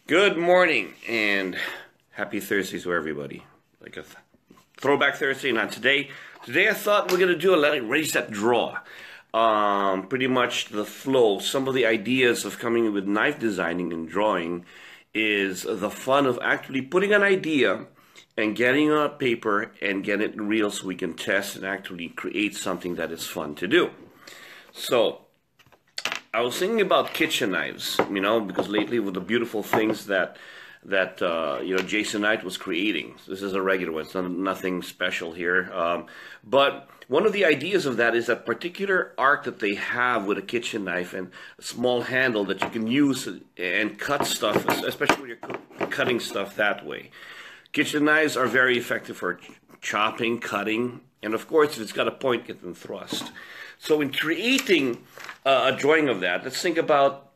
Good morning and happy Thursday to everybody. Like a throwback Thursday, not today. Today I thought we're going to do a ready, set, draw. Pretty much the flow. Some of the ideas of coming in with knife designing and drawing is the fun of actually putting an idea and getting it on paper and getting it real so we can test and actually create something that is fun to do. So I was thinking about kitchen knives, because lately with the beautiful things that Jason Knight was creating. This is a regular one. It's nothing special here. But one of the ideas of that is that particular arc that they have with a kitchen knife and a small handle that you can use and cut stuff, especially when you're cutting stuff that way. Kitchen knives are very effective for chopping, cutting, and of course, if it's got a point, get them thrust. So in creating a drawing of that, let's think about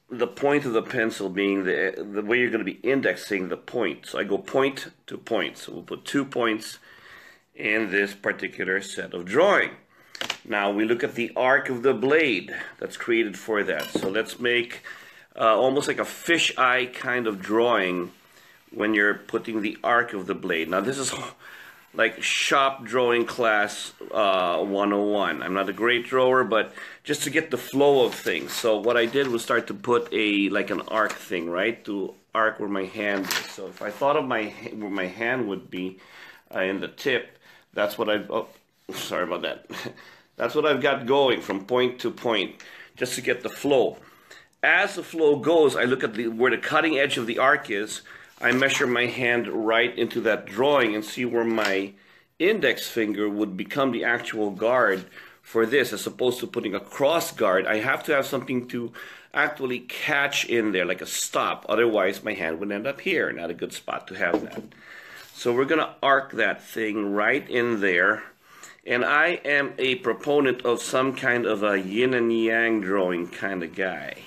the point of the pencil being the way you're going to be indexing the point. So I go point to point. So we'll put 2 points in this particular set of drawing. Now we look at the arc of the blade that's created for that. So let's make almost like a fisheye kind of drawing when you're putting the arc of the blade. Now this is like shop drawing class 101. I'm not a great drawer, but just to get the flow of things. So what I did was start to put an arc thing, right? To arc where my hand is. So if I thought of where my hand would be in the tip, that's what sorry about that. That's what I've got going from point to point, just to get the flow. As the flow goes, I look at where the cutting edge of the arc is. I measure my hand right into that drawing and see where my index finger would become the actual guard for this, as opposed to putting a cross guard. I have to have something to actually catch in there, like a stop. Otherwise, my hand would end up here. Not a good spot to have that. So we're going to arc that thing right in there. And I am a proponent of some kind of a yin and yang drawing kind of guy.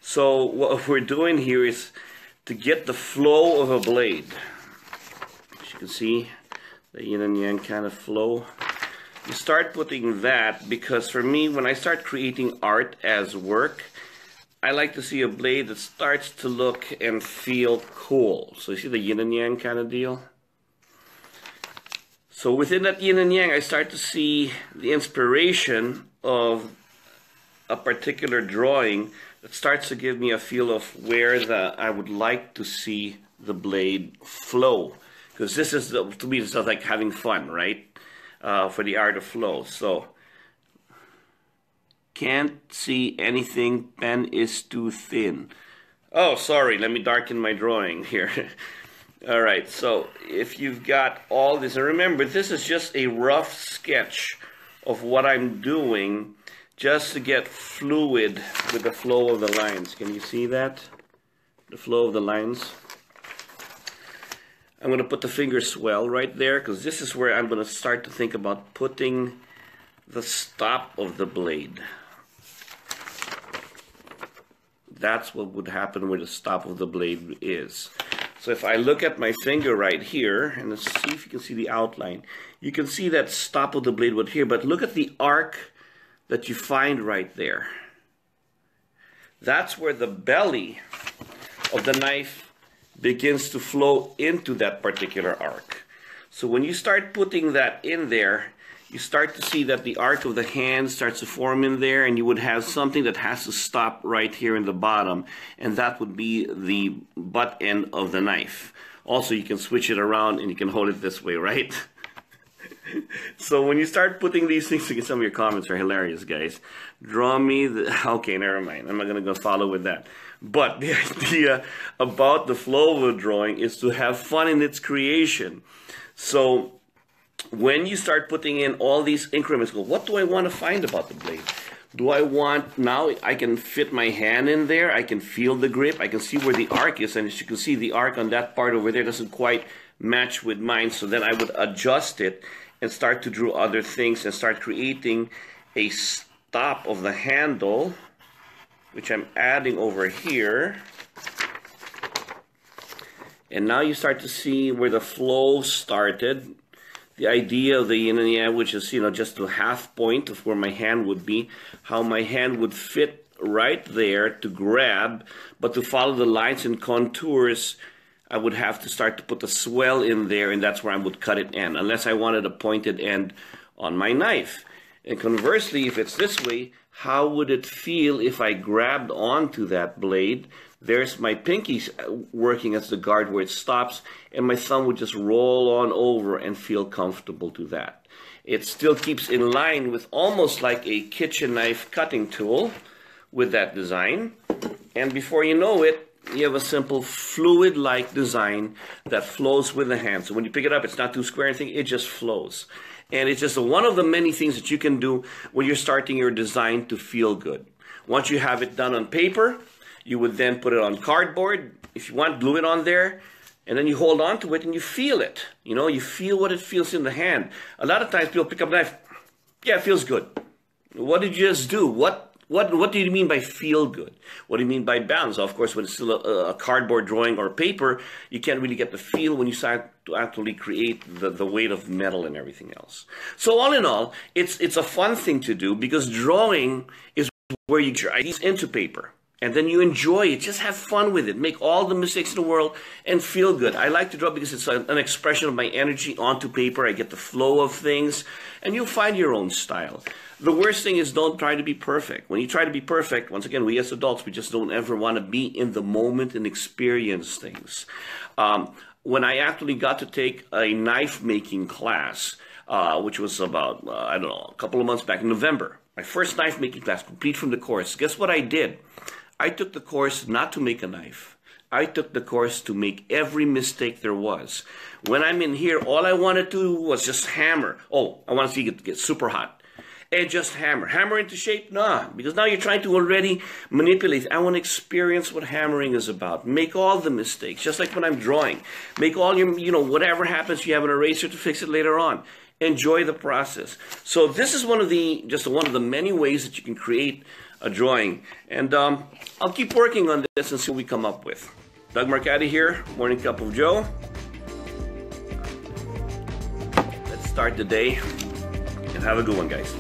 So what we're doing here is to get the flow of a blade. As you can see, the yin and yang kind of flow. You start putting that, because for me, when I start creating art as work, I like to see a blade that starts to look and feel cool. So you see the yin and yang kind of deal? So within that yin and yang, I start to see the inspiration of a particular drawing that starts to give me a feel of where I would like to see the blade flow. Because this is, to me, it's like having fun, right? For the art of flow. So, can't see anything, pen is too thin. Oh, sorry, let me darken my drawing here. All right, so if you've got all this, and remember, this is just a rough sketch of what I'm doing, just to get fluid with the flow of the lines. Can you see that? The flow of the lines. I'm going to put the finger swell right there, because this is where I'm going to start to think about putting the stop of the blade. That's what would happen where the stop of the blade is. So if I look at my finger right here, and let's see if you can see the outline. You can see that stop of the blade would here, but look at the arc that you find right there. That's where the belly of the knife begins to flow into that particular arc. So when you start putting that in there, you start to see that the arc of the hand starts to form in there, and you would have something that has to stop right here in the bottom, and that would be the butt end of the knife. Also, you can switch it around and you can hold it this way, right? So when you start putting these things, some of your comments are hilarious, guys. Draw me the... Okay, never mind. I'm not going to go follow with that. But the idea about the flow of a drawing is to have fun in its creation. So when you start putting in all these increments, go, what do I want to find about the blade? Do I want... Now I can fit my hand in there. I can feel the grip. I can see where the arc is. And as you can see, the arc on that part over there doesn't quite match with mine. So then I would adjust it and start to draw other things and start creating a stop of the handle, which I'm adding over here. And now you start to see where the flow started. The idea of the yin and yang, which is, just the half point of where my hand would be, how my hand would fit right there to grab, but to follow the lines and contours, I would have to start to put the swell in there, and that's where I would cut it in, unless I wanted a pointed end on my knife. And conversely, if it's this way, how would it feel if I grabbed onto that blade? There's my pinky working as the guard where it stops, and my thumb would just roll on over and feel comfortable to that. It still keeps in line with almost like a kitchen knife cutting tool with that design. And before you know it, you have a simple fluid-like design that flows with the hand. So when you pick it up, it's not too square or anything, it just flows. And it's just one of the many things that you can do when you're starting your design to feel good. Once you have it done on paper, you would then put it on cardboard. If you want, glue it on there. And then you hold on to it and you feel it. You know, you feel what it feels in the hand. A lot of times people pick up a knife. Yeah, it feels good. What did you just do? What do you mean by feel good? What do you mean by balance? Of course, when it's still a cardboard drawing or paper, you can't really get the feel when you start to actually create the weight of metal and everything else. So all in all, it's a fun thing to do because drawing is where you get your ideas into paper. And then you enjoy it. Just have fun with it. Make all the mistakes in the world and feel good. I like to draw because it's an expression of my energy onto paper. I get the flow of things. And you'll find your own style. The worst thing is don't try to be perfect. When you try to be perfect, once again, we as adults, we just don't ever want to be in the moment and experience things. When I actually got to take a knife making class, which was about, I don't know, a couple of months back in November, my first knife making class, complete from the course, guess what I did? I took the course not to make a knife. I took the course to make every mistake there was. When I'm in here, all I wanted to do was just hammer. Oh, I want to see it get super hot. And just hammer. Hammer into shape? Nah, because now you're trying to already manipulate. I want to experience what hammering is about. Make all the mistakes, just like when I'm drawing. Make all your, whatever happens, you have an eraser to fix it later on. Enjoy the process. So this is one of the many ways that you can create a drawing. And I'll keep working on this and see what we come up with. Doug Marcaida here, Morning Cup of Joe. Let's start the day and have a good one, guys.